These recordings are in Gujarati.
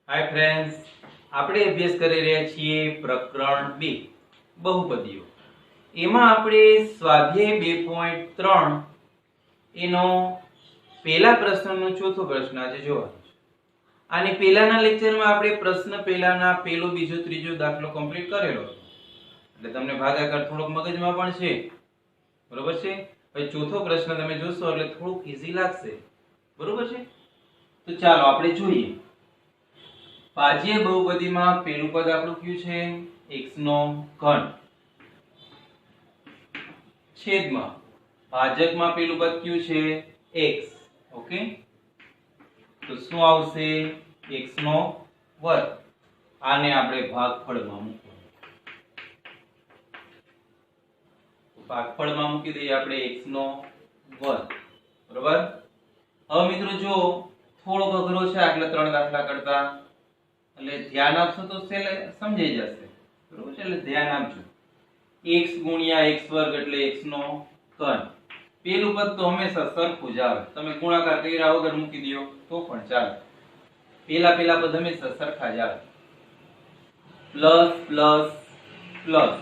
हाय फ्रेंड्स, આપણે અભ્યાસ કરી રહ્યા છીએ પ્રકરણ 2 બહુપદીઓ. એમાં આપણે સ્વાધ્યાય 2.3 એનો પહેલા પ્રશ્નનો ચોથો પ્રશ્ન આજે જોવાનો છે. આની પહેલાના લેક્ચરમાં આપણે પ્રશ્ન પહેલાના પહેલો બીજો ત્રીજો દાખલો કમ્પ્લીટ કરેલો હતો. એટલે તમને ભાગાકાર થોડોક મગજમાં પણ છે. બરોબર છે? હવે ચોથો પ્રશ્ન તમે જોશો એટલે થોડુંક ઈઝી લાગશે. બરોબર છે? તો ચાલો આપણે જોઈએ. ભાજ્ય બહુપદીમાં પહેલું પદ આપણું કયું છે? x નો ઘન. છેદમાં ભાજકમાં પહેલું પદ કયું છે? x. ઓકે, તો શું આવશે? x નો વર્ગ. આને આપણે ભાગફળમાં મૂકવાનું. ભાગફળમાં મૂકી દઈએ આપણે x નો વર્ગ. બરોબર? હવે મિત્રો જો થોડો અઘરો છે આટલા ત્રણ દાખલા કરતા, એટલે ધ્યાન આપશો તો સમજાઈ જશે. બરોબર છે? એટલે ધ્યાન આપજો. x ગુણ્યા x વર્ગ એટલે x નો ઘન. પેલું પદ તો હંમેશા સરખું જ આવે. તમે ગુણાકાર કર્યા વગર મૂકી દો તો પણ ચાલે. પેલા પદ હંમેશા સરખા જ આવે. પ્લસ પ્લસ પ્લસ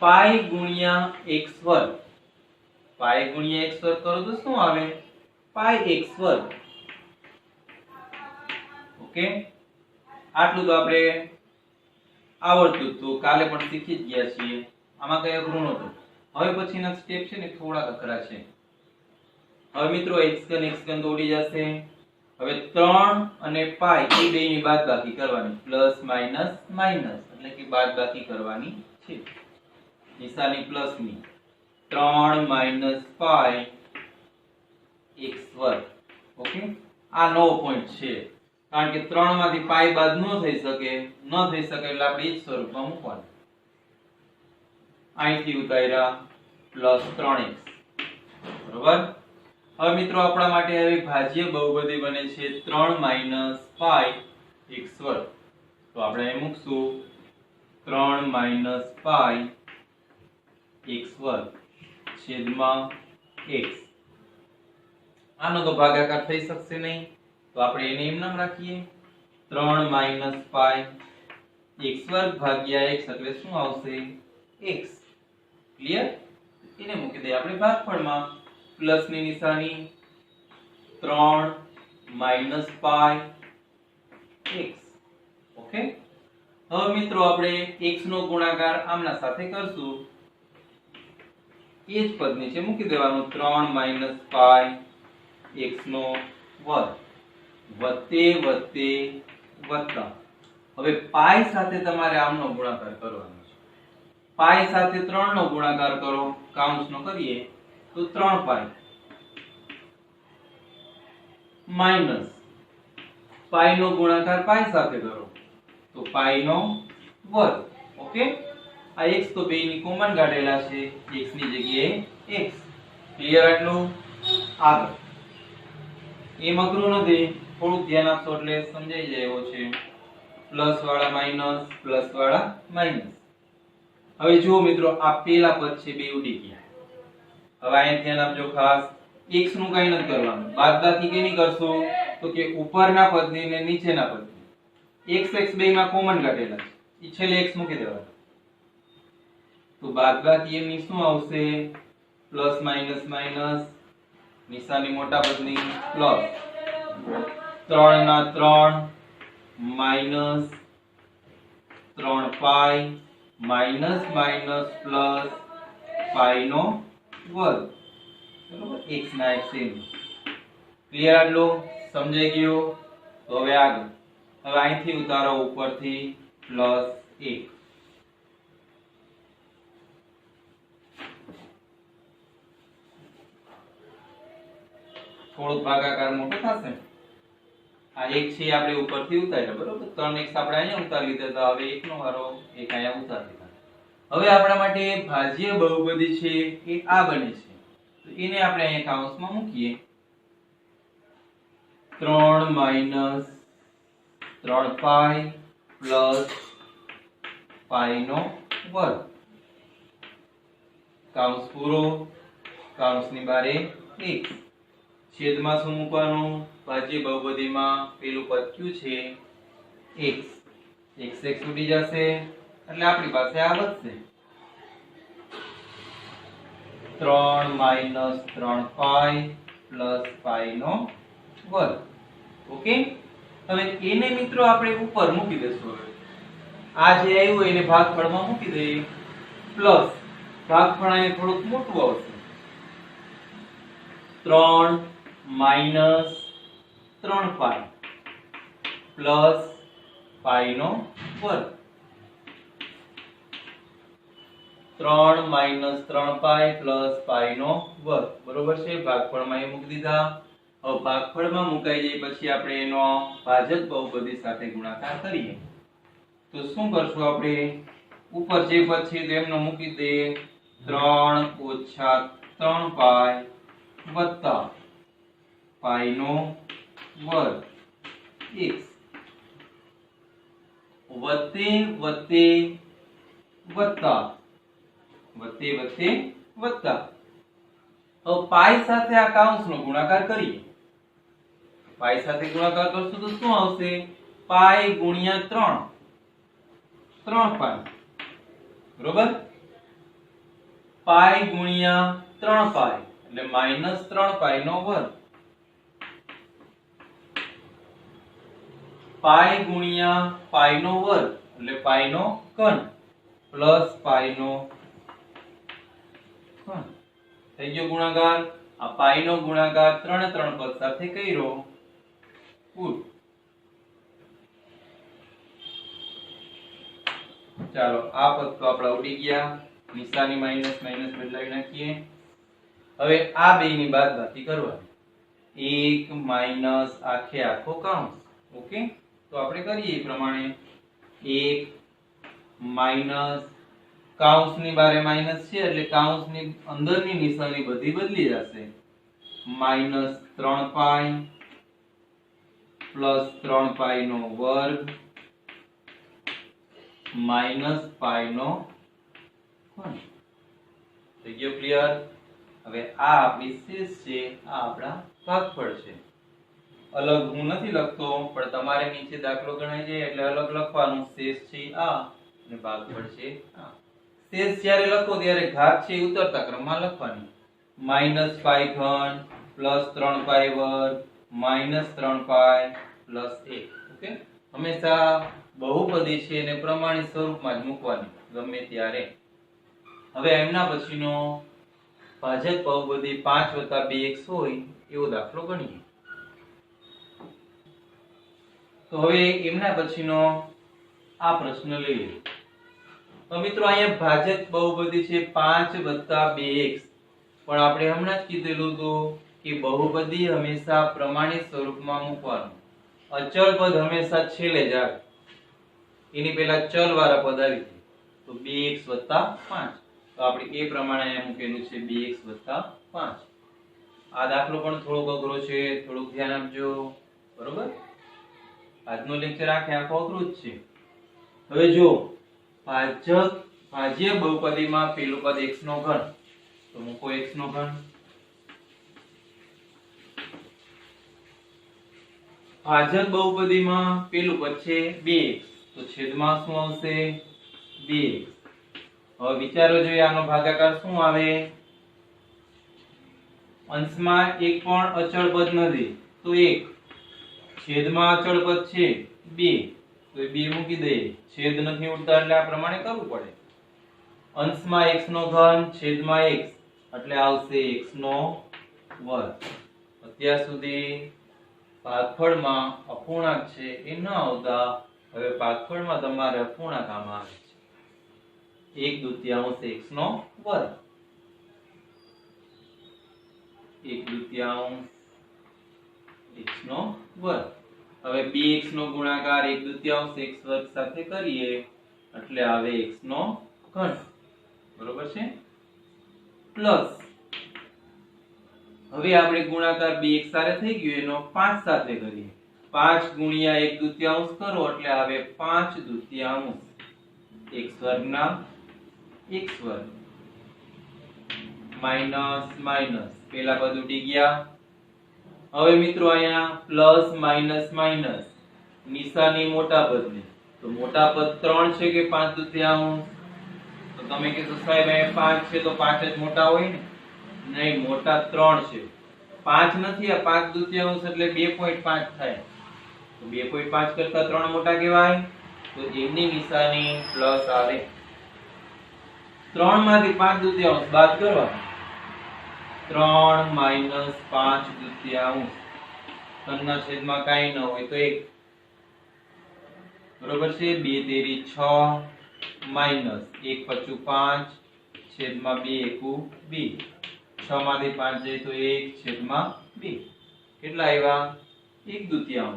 પાઈ ગુણ્યા x વર્ગ. પાઈ ગુણ્યા x વર્ગ કરો તો શું આવે? પાઈ x વર્ગ. ઓકે, આટલું તો આપણે આવડતું તો કાલે પણ શીખી જ ગયા છીએ. આમાં કઈ અઘરું નહોતું. હવે પછીના સ્ટેપ છે ને થોડા અઘરા છે. હવે મિત્રો x ઘન તો ઉડી જશે. હવે 3 અને પાઈ એ બેની બાદબાકી કરવાની. પ્લસ માઈનસ માઈનસ એટલે કે બાદબાકી કરવાની છે. નિશાની પ્લસ ની. 3 માઈનસ પાઈ x વર્ગ. ઓકે, આ નવો પોઈન્ટ છે. કારણ કે 3 માંથી પાઈ બાદ ન થઈ શકે એટલે આપણે એ જ સ્વરૂપમાં મૂકવાનું. અહીંથી ઉતાર્યા પ્લસ 3x. બરોબર? હવે મિત્રો આપણા માટે હવે ભાજ્ય બહુપદી બને છે 3 માઈનસ પાઈ x વર્ગ. તો આપણે અહીં મૂકશું 3 માઈનસ પાઈ x વર્ગ છેદમાં x. આનો તો ભાગાકાર થઈ શકશે નહીં, તો આપણે એને એમ નામ રાખીએ. 3 માઈનસ પાઈ x વર્ગ ભાગ્યા x એટલે શું આવશે? x. ક્લિયર? એને મૂકી દઈએ આપણે ભાગફળમાં. પ્લસ ની નિશાની. 3 માઈનસ પાઈ x. ઓકે, હવે મિત્રો આપણે x નો ગુણાકાર આમના સાથે કરશું. એ જ પદ નીચે મૂકી દેવાનું. 3 માઈનસ પાઈ x નો વર્ગ વત્તે વત્તે વત્તા. હવે પાઈ સાથે તમારે આમનો ગુણાકાર કરવાનો છે. પાઈ સાથે 3 નો ગુણાકાર કરો, કાઉન્સનો કરીએ તો 3 પાઈ માઈનસ પાઈ નો ગુણાકાર પાઈ સાથે કરો તો પાઈ નો વર્ગ. ઓકે, આ x તો બેની કોમન કાઢેલા છે. x ની જગ્યાએ x. ક્લિયર? આટલું. આગળ એમ અઘરું નથી, થોડુંક ધ્યાન આપશો એટલે સમજાઈ જાય એવો છે. પ્લસ વાળા માઈનસ, પ્લસ વાળા માઈનસ. હવે જુઓ મિત્રો, આ પેલા પદ છે બે ઉડી ગયા. હવે અહીંયા ધ્યાન આપજો ખાસ. x નું કઈ નથી કરવાનું. બાદબાકી કેની કરશું? તો કે ઉપરના પદની ને નીચેના પદની. x બે માં કોમન કાઢેલા છે. ઈ છેલ્લે x મૂકી દેવાનું. તો બાદબાકી એમની શું આવશે? Plus minus minus. નિશાની મોટા પદની પ્લસ. 3 ના 3 minus 3 pi minus minus plus pi નો વર્ગ. બરોબર? x ના x એમ. ક્લિયર? આટલું સમજાઈ ગયું? તો હવે આગળ. હવે અહીંથી ઉતારો ઉપરથી પ્લસ 1. થોડો ભાગાકાર મોટો થશે. આ 1 છે આપણે ઉપરથી ઉતાર્યા. બરોબર? 3x આપણે અહીંયા ઉતારી લીધા. હવે 1 નો વારો 1 અહીંયા ઉતારી લીધા. હવે આપણા માટે ભાજ્ય બહુપદી છે એ આ બને છે. તો એને આપણે અહીંયા કૌંસમાં મૂકીએ. 3 માઈનસ 3 પાઈ પ્લસ પાઈ નો વર્ગ. કૌંસ પૂરો. કૌંસની બારે 1. છેદમાં શું મૂકવાનું? ભાજ્ય બહુપદીમાં પેલું પદ કયું છે? x x x ઉડી જશે એટલે આપણી પાસે આ વધશે 3 માઈનસ 3 પાઈ પ્લસ પાઈ નો વર્ગ. ઓકે, હવે એને મિત્રો આપણે ઉપર મૂકી દેશું. હવે આ જે આવ્યું એને ભાગફળમાં મૂકી દઈએ પ્લસ ભાગફળ અહીં થોડુંક મોટું આવશે 3 માઈનસ 3 પાઈ પ્લસ પાઈ નો વર્ગ. 3 માઈનસ 3 પાઈ પ્લસ પાઈ નો વર્ગ. બરોબર છે, ભાગફળમાં એ મૂકી દીધા. હવે ભાગફળમાં મુકાઈ જાય પછી આપણે એનો ભાજક બહુપદી સાથે ગુણાકાર કરીએ તો શું કરશું આપણે? ઉપર જે પદ છે એમનો મૂકી દે 3 ઓછા 3 પાઈ વત્તા પાઈ નો વર્ગ x વત્તે વત્તે વત્તા વત્તે વત્તે વત્તા. હવે પાઈ સાથે આ કૌંસનો ગુણાકાર કરીએ. પાઈ સાથે ગુણાકાર કરશું તો શું આવશે? પાઈ ગુણ્યા 3 પાઈ. બરોબર, પાઈ ગુણ્યા 3 પાઈ એટલે માઈનસ 3 પાઈ નો વર્ગ. પાઈ ગુણ્યા પાઈ નો વર્ગ એટલે પાઈ નો ઘન પ્લસ પાઈ નો ઘન. થઈ ગયો ગુણાકાર. આ પાઈ નો ગુણાકાર 3 પદ સાથે કર્યો. ચાલો આ પદ તો આપડા ઉડી ગયા. નિશાની માઈનસ માઈનસ બદલાવી નાખીએ. હવે આ બે ની બાદબાકી કરવાની. 1 માઈનસ આખે આખો કૌંસ. ઓકે, તો આપણે કરીએ એ પ્રમાણે 1 માઈનસ કૌંસની બારે માઈનસ છે એટલે કૌંસની અંદરની નિશાની બધી બદલી જશે. માઈનસ 3 પાઈ પ્લસ 3 પાઈ નો વર્ગ માઈનસ પાઈ નો ઘન. થઈ ગયો ક્લિયર? હવે આ આપણી શેષ છે, આ આપણા ભાગફળ છે. અલગ હું નથી લખતો પણ તમારે નીચે દાખલો ગણાઈ જાય એટલે અલગ લખવાનું. શેષ છે આ અને ભાગફળ છે આ. શેષ જ્યારે લખો ત્યારે ઘાત છે ઉતરતા ક્રમમાં લખવાની. માઈનસ પાઈ ઘન પ્લસ 3 પાઈ વર્ગ માઈનસ 3 પાઈ પ્લસ 1. ઓકે, હંમેશા બહુપદી છે એને પ્રમાણિત સ્વરૂપમાં જ મૂકવાની ગમે ત્યારે. હવે એમના પછીનો ભાજક બહુપદી 5 + 2x હોય એવો દાખલો ગણીએ. તો હવે એમના પછીનો આ પ્રશ્ન લઈએ. તો મિત્રો અહીંયા ભાજક બહુપદી છે 5 + 2x, પણ આપણે હમણાં જ કીધેલું હતું કે બહુપદી હંમેશા પ્રમાણિત સ્વરૂપમાં મૂકવાનું. અચળ પદ હંમેશા છેલ્લે જ આવે. એની પહેલા ચલ વાળા પદ આવી જાય તો 2x + 5. તો આપણે એ પ્રમાણે અહીંયા મૂકેલું છે 2x + 5. આ દાખલો પણ થોડો અઘરો છે, થોડુંક ધ્યાન આપજો. બરોબર, આજનો લેક્ચર આખે આખો અઘરો જ છે. હવે જો ભાજ્ય બહુપદીમાં પેલું પદ x નો ઘન, તો મૂકો x નો ઘન. ભાજક બહુપદીમાં પેલું પદ છે 2x, તો છેદમાં શું આવશે? 2x. હવે વિચારો જોઈએ આનો ભાગાકાર શું આવે? અંશમાં એક પણ અચળ પદ નથી તો 1, છેદમાં અચળ પદ છે 2 તો 2 મૂકી દઈએ. છેદ નથી ઉડતા એટલે આ પ્રમાણે કરવું પડે. અંશમાં x નો ઘન છેદમાં x એટલે આવશે x નો વર્ગ. અત્યાર સુધી ભાગફળમાં અપૂર્ણાંક છે એ ન આવતા, હવે ભાગફળમાં તમારે અપૂર્ણાંક આમાં આવે છે. 1/2 x નો વર્ગ. 1/2 x નો વર્ગ. હવે 2x નો ગુણાકાર 1/2 x વર્ગ સાથે કરીએ એટલે આવે x નો ઘન. બરોબર છે? પ્લસ હવે આપણે ગુણાકાર 2x સાથે થઈ ગયો એનો 5 સાથે કરીએ. 5 ગુણ્યા 1/2 કરો એટલે આવે 5/2 x વર્ગના x વર્ગ માઈનસ માઈનસ પેલા પદ ઉડી ગયા. હવે મિત્રો અહીંયા પ્લસ માઈનસ માઈનસ નિશાની મોટા પદની. તો મોટા પદ 3 છે કે 5/2? તો તમે કહેશો સાહેબ અહીં 5 છે તો 5 જ મોટા હોય ને? નહીં, મોટા 3 છે. 5 નથી, આ 5/2 એટલે 2.5 થાય. તો 2.5 કરતા 3 મોટા કહેવાય. તો એમની નિશાની પ્લસ આવે. 3 માંથી 5/2 બાદ કરવાના. 3 માઈનસ 5/2. 3 ના છેદમાં કાંઈ ન હોય તો 1. બરોબર છે? 2 તેરી 6 માઈનસ 1 પચું 5 છેદમાં 2 એકુ 2. 6 માંથી 5 જાય તો 1 છેદમાં 2. કેટલા આવ્યા? 1/2.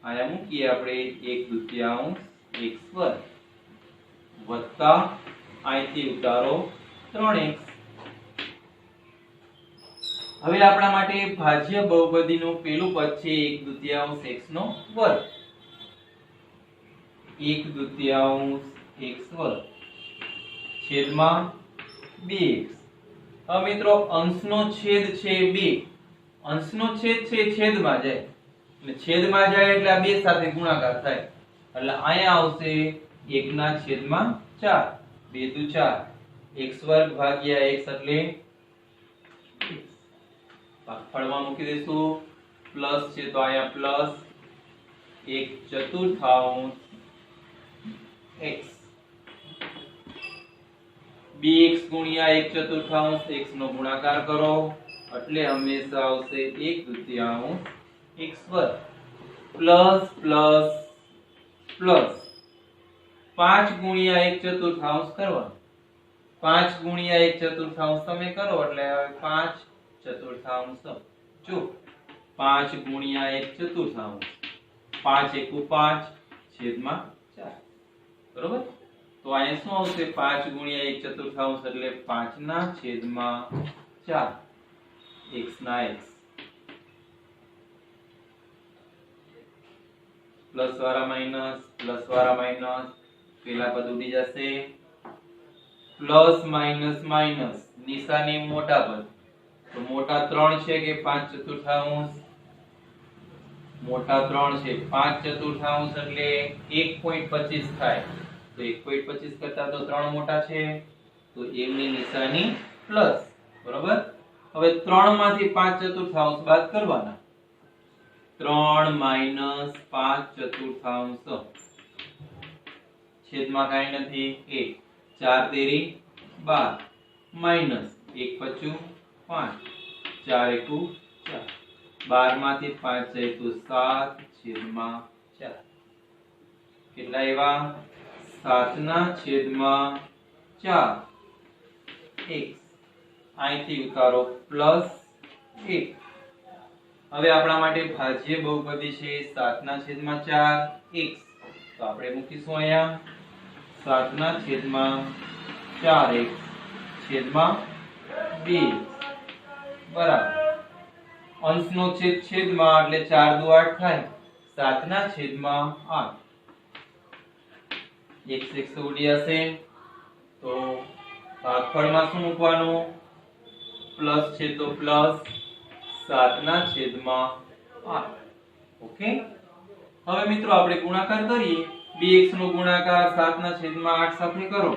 આયા મૂકીએ આપણે 1/2 x વર્ગ વત્તા અહીંથી ઉતારો 3x. હવે આપણા માટે ભાજ્ય બહુપદીનું પહેલું પદ છે 1/2 x નો વર્ગ. 1/2 x વર્ગ છેદમાં 2x. હવે મિત્રો અંશનો છેદ છે 2. અંશનો છેદ છે છેદમાં જાય એટલે છેદમાં જાય એટલે આ બે સાથે ગુણાકાર થાય એટલે અહીંયા આવશે 1/4. 2 દુ 4 x વર્ગ ભાગ્યા x એટલે ભાગફળમાં મૂકી દેશું. પ્લસ છે તો અહીંયા પ્લસ 1/4 x. 2x ગુણ્યા 1/4 x નો ગુણાકાર કરો એટલે હંમેશા આવશે 1/2 x વર્ગ પ્લસ પ્લસ પ્લસ 5 ગુણ્યા 1/4 કરવાનું. 5 ગુણ્યા 1/4 તમે કરો એટલે આવે 5/4. જો 5 ગુણ્યા 1/4 5 એકુ 5 છેદમાં 4. બરોબર? તો અહીંયા શું આવશે? 5 ગુણ્યા 1/4 એટલે 5/4 x ના x. પ્લસ વાળા માઈનસ પેલા પદ ઉડી જશે. પ્લસ માઈનસ માઈનસ નિશાની મોટા પદ. તો મોટા 3 છે કે 5/4? મોટા 3 છે. 5/4 એટલે 1.25 થાય. તો 1.25 કરતા તો 3 મોટા છે તો એમની નિશાની પ્લસ. બરોબર? હવે 3 માંથી 5/4 બાદ કરવાના. 3 માઈનસ 5/4 છેદમાં કાંઈ નથી 1. 4 તેરી 12 માઈનસ 1 પચું 5 4 એકુ 4. 12 માંથી 5 જાય તો 7 છેદમાં 4. કેટલા એવા? 7/4 x. અહીંથી ઉતારો પ્લસ 1. હવે આપણા માટે ભાજ્ય બહુપદી છે 7/4 x. તો આપણે મૂકીશું અહીંયા 7/4 x છેદમાં 2 બરાબર. અંશનો છેદ છેદમાં એટલે 4 દુ 8 થાય. 7/8 x તો ઉડી જશે. તો ભાગફળમાં શું મૂકવાનું? પ્લસ છે તો પ્લસ 7/8. ઓકે? હવે મિત્રો આપણે ગુણાકાર કરીએ. 2x નો ગુણાકાર 7/8 સાથે કરો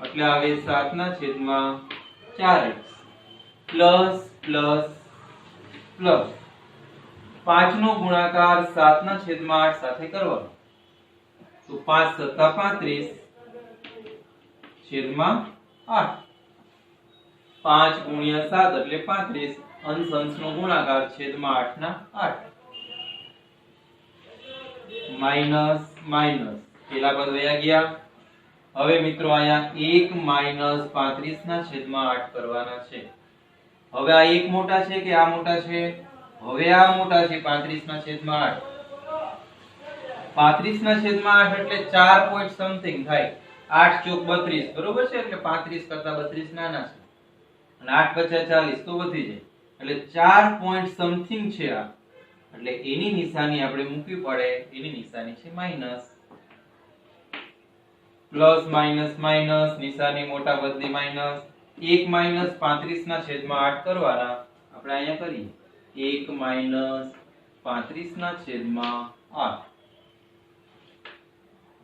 એટલે આવે 7/4x પ્લસ પ્લસ પ્લસ 5 નો ગુણાકાર 7/8 સાથે કરવાનો. તો 5 + 35 છેદમાં 8. 5 ગુણ્યા 7 એટલે 35. અંશ અંશનો ગુણાકાર છેદમાં 8/8. માઈનસ માઈનસ પેલા પદ વયા ગયા. હવે મિત્રો અહીંયા 1 - 35/8 કરવાના છે. હવે આ એક મોટા છે કે આ મોટા છે? હવે આ મોટા છે 35/8. 35/8 એટલે 4 પોઈન્ટ સમથિંગ થાય. 8 ચોક 32 બરોબર છે એટલે 35 કરતા 32 નાના છે અને 8 × 40 તો વધી જાય એટલે 4 પોઈન્ટ સમથિંગ છે આ. એટલે એની નિશાની આપણે મૂકવી પડે. એની નિશાની છે માઈનસ. પ્લસ માઈનસ માઈનસ નિશાની મોટા પદની માઈનસ. 1 - 35/8 કરવાના. આપણે અહીંયા કરીએ 1 - 35/8 8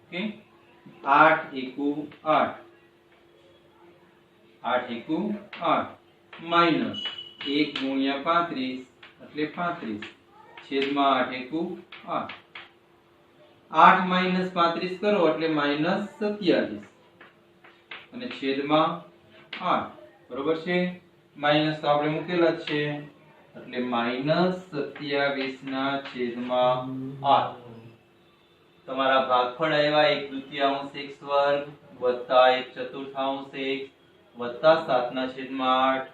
ઓકે 8 એકુ 8 8 એકુ 8 માઈનસ 1 ગુણ્યા 35 એટલે 35 છેદમાં 8 એકુ 8 8 માઈનસ 35 કરો એટલે માઈનસ 27 અને છેદમાં 8 બરોબર છે માઈનસ તો આપણે મૂકેલા જ છે એટલે માઈનસ 27 ના છેદમાં 8 તમારા ભાગફળ આવ્યા 1/2 x વર્ગ વત્તા 1/4 x વત્તા 7 ના છેદમાં 8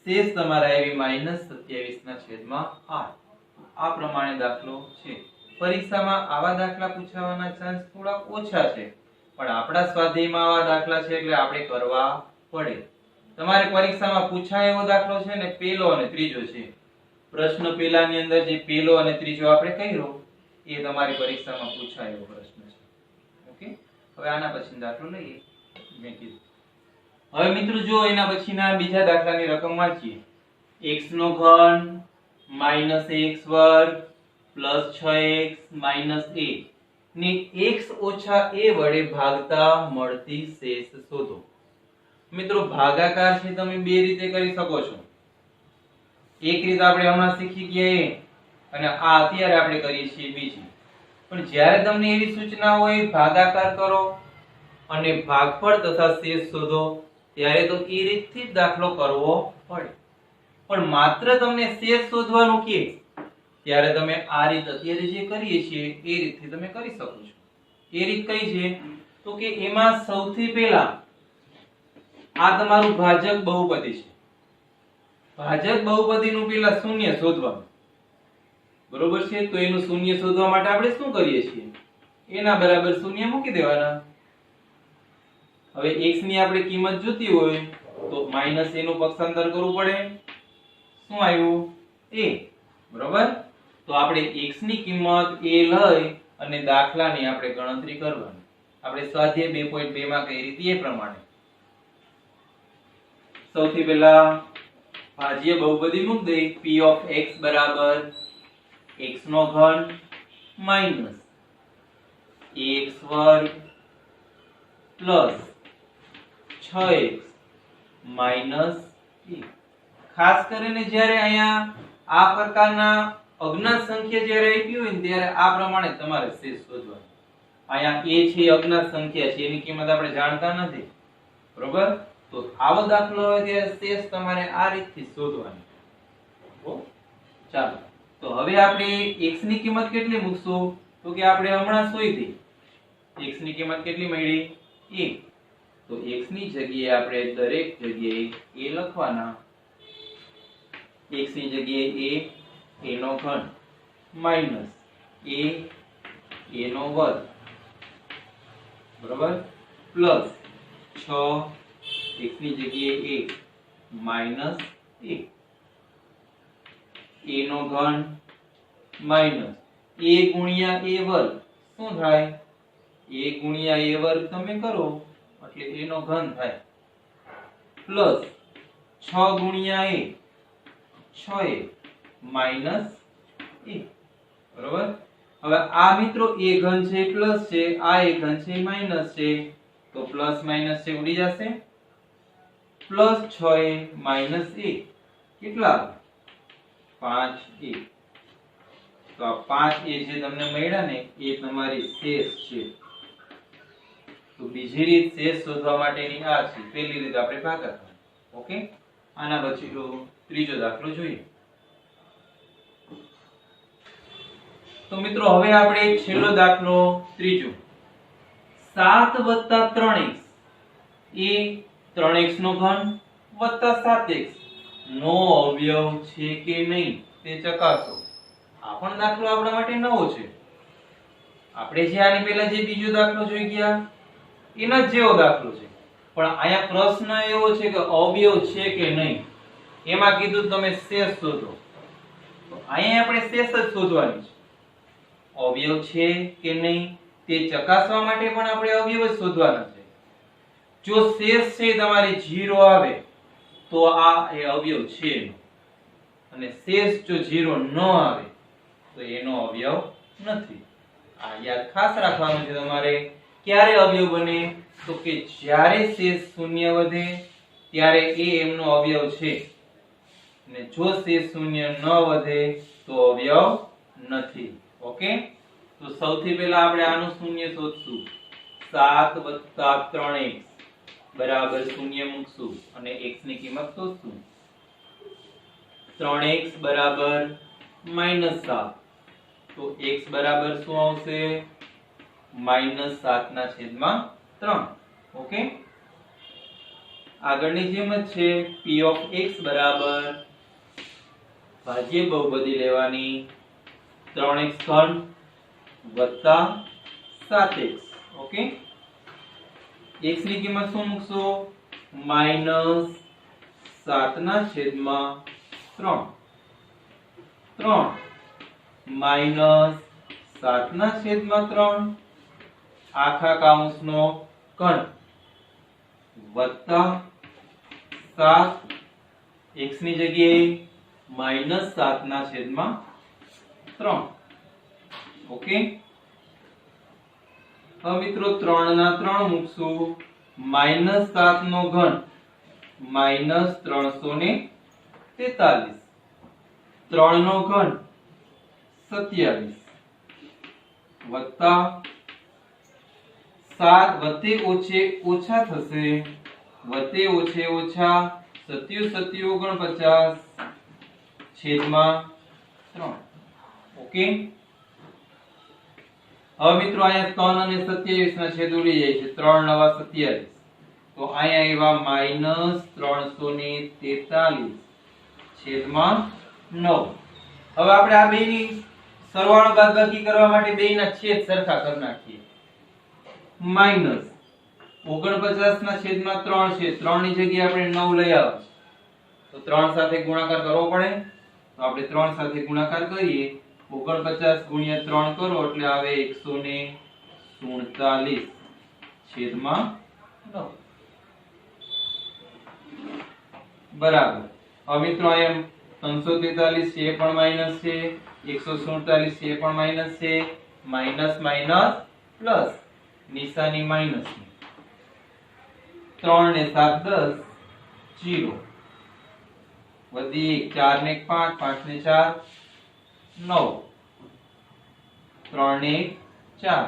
શેષ તમારા આવી માઈનસ 27 ના છેદમાં 8 આ પ્રમાણે દાખલો છે પરીક્ષામાં આવા દાખલા પૂછાવાના ચાન્સ થોડા ઓછા છે પણ આપણા સ્વાધ્યાયમાં આવા દાખલા છે એટલે આપણે કરવા પડે તમારે પરીક્ષામાં પૂછાય એવો દાખલો છે ને પહેલો અને ત્રીજો છે પ્રશ્ન પહેલાની અંદર જે પહેલો અને ત્રીજો આપણે કર્યો એ તમારી પરીક્ષામાં પૂછાય એવો પ્રશ્ન છે ઓકે હવે આના પછીનો દાખલો લઈએ મેં કીધું હવે મિત્રો જો એના પછીના બીજા દાખલાની રકમ વાંચીએ x નો ઘન - x વર્ગ + 6x - a ને x ઓછા a વડે ભાગતા મળતી શેષ શોધો મિત્રો ભાગાકાર છે તમે બે રીતે કરી શકો છો એક રીત આપણે હમણાં શીખી ગયા અને આ અત્યારે આપણે કરીએ છીએ બીજી પણ જ્યારે તમને એવી સૂચના હોય ભાગાકાર કરો અને ભાગફળ તથા શેષ શોધો ત્યારે તો એ રીતથી જ દાખલો કરવો પડે પણ માત્ર તમને શેષ શોધવાનું કહે ત્યારે તમે આ રીત અત્યારે જે કરીએ છીએ એ રીતથી તમે કરી શકો છો એ રીત કઈ છે તો કે એમાં સૌથી પહેલા આ તમારું ભાજક બહુપદી છે ભાજક બહુપદીનું પહેલા શૂન્ય શોધવાનું બરોબર છે તો એનું શૂન્ય શોધવા માટે આપણે શું કરીએ છીએ એના બરાબર શૂન્ય મૂકી દેવાના હવે x ની આપણે કિંમત જોતી હોય તો માઈનસ a નું પક્ષાંતર કરવું પડે શું આવ્યું a બરોબર તો આપણે x ની કિંમત a લઈ અને દાખલાની આપણે ગણતરી કરવાની આપણે સ્વાધ્યાય 2.2 માં કઈ રીતે એ પ્રમાણે સૌથી પહેલા ભાજ્ય બહુપદી મૂક દે p of x બરાબર x નો ઘન માઈનસ x વર્ગ પ્લસ 6x માઈનસ a ખાસ કરીને જ્યારે અહીંયા આ પ્રકારના અજ્ઞાત સંખ્યા જ્યારે આપી હોય ને ત્યારે આ પ્રમાણે તમારે શેષ શોધવાનું અહીંયા a છે અજ્ઞાત સંખ્યા છે એની કિંમત આપણે જાણતા નથી બરોબર તો આવો દાખલો હોય ત્યારે શેષ તમારે આ રીતથી શોધવાની ચાલો તો હવે આપણે x ની કિંમત કેટલી મૂકશું તો કે આપણે હમણાં શોધી x ની કિંમત કેટલી મળી 1 તો x ની જગ્યાએ આપણે દરેક જગ્યાએ a લખવાના x ની જગ્યાએ a નો ઘન માઈનસ a નો વર્ગ બરાબર પ્લસ 6 x ની જગ્યાએ a માઈનસ a નો ઘન માઈનસ a ગુણ્યા a વર્ગ શું થાય a ગુણ્યા a વર્ગ તમે કરો એટલે a નો ઘન થાય પ્લસ 6 ગુણ્યા a 6a માઈનસ a બરોબર હવે આ મિત્રો a ઘન છે પ્લસ છે આ a ઘન છે માઈનસ છે તો પ્લસ માઈનસ છે ઉડી જશે પ્લસ 6a માઈનસ a કેટલા 5a તો આ 5a જે તમને મળ્યા ને એ તમારી શેષ છે તો બીજી રીત શેષ શોધવા માટેની આ છે પહેલી રીત આપણે ભાગાકાર ઓકે આના પછી ત્રીજો દાખલો જોઈએ તો મિત્રો હવે આપણે છેલ્લો દાખલો ત્રીજો 7 + 3x એ 3x નો ઘન વત્તા 7x નો અવયવ છે કે નહીં તે ચકાસો આ પણ દાખલો આપણા માટે નવો છે આપણે જે આની પહેલા જે બીજો દાખલો જોઈ ગયા એના જેવો દાખલો છે પણ આયા પ્રશ્ન એવો છે કે અવયવ છે કે નહીં એમાં કીધું તમે શેષ શોધો તો અહીંયા આપણે શેષ જ શોધવાની છે અવયવ છે કે નહીં તે ચકાસવા માટે પણ આપણે અવયવ જ શોધવાના છે જો શેષ છે તમારી 0 આવે તો આ એ અવયવ છે અને શેષ જો 0 ન આવે તો તો એનો અવયવ નથી. આ યાદ ખાસ રાખવાનું છે તમારે. ક્યારે અવયવ બને? તો કે જ્યારે શેષ શૂન્ય વધે ત્યારે એ એમનો અવયવ છે, અને જો શેષ શૂન્ય ન વધે તો અવયવ નથી. ઓકે, તો સૌથી પહેલા આપણે આનું શૂન્ય શોધશું. 7 + 3x બરાબર શૂન્ય મૂકશું અને x ની કિંમત શોધશું. 3x બરાબર -7, તો x બરાબર શું આવશે? -7/3. ઓકે, આગળની જેમ જ છે. p of x બરાબર ભાજ્ય બહુપદી લેવાની 3x3 + 7x. ઓકે, x ની કિંમત શું મૂકશો? -7/3. 3 -7/3 આખા કૌંસનો ઘન વત્તા 7, x ની જગ્યાએ -7/3. ઓકે, હવે મિત્રો 3 ના 3 મૂકશું. -7 નો ઘન -343, 3 નો ઘન 27 વત્તા 7 વત્તે ઓછે ઓછા થશે, વત્તે ઓછે ઓછા 47/49/3. ઓકે, હવે મિત્રો અહીંયા 3 અને 27 ના છેદ ઉડી જાય છે. 3 નવા 27, તો અહીંયા આવ્યા -343/9. હવે આપણે આ બેની સરવાળો બાદબાકી કરવા માટે બેયના છેદ સરખા કરી નાખીએ. -49/3 છે, 3 ની જગ્યાએ આપણે 9 લઈ આવ્યા, તો 3 સાથે ગુણાકાર કરવો પડે. તો આપણે 3 સાથે ગુણાકાર કરીએ. 49 × 3 કરો એટલે આવે 147/9 બરાબર. હવે મિત્રો અહીંયા 343 છે પણ માઈનસ છે, 147 છે પણ માઈનસ છે, માઈનસ માઈનસ પ્લસ, નિશાની માઈનસ ની. 3 ને 7 10, 0 વધી 4 ને 1 5, 5 ને 4 9, 3 ને 4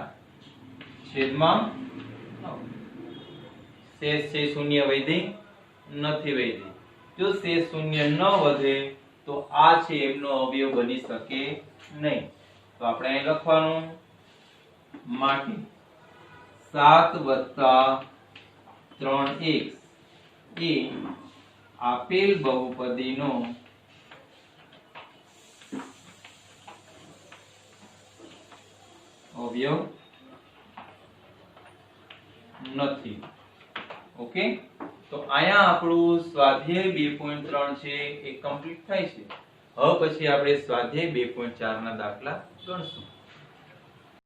છેદમાં 9. શેષ છે શૂન્ય વૈધી નથી વૈધી. જો શેષ શૂન્ય ન વધે તો આ છે એમનો અવયવ બની શકે નહીં. તો આપણે અહીં લખવાનું માટે 7 + 3x એ આપેલ બહુપદીનો અવયવ નથી. ઓકે, તો અહીંયા આપણું સ્વાધ્યાય 2.3 છે એ કમ્પ્લીટ થાય છે. હવે પછી આપણે સ્વાધ્યાય 2.4 ના દાખલા ગણશું.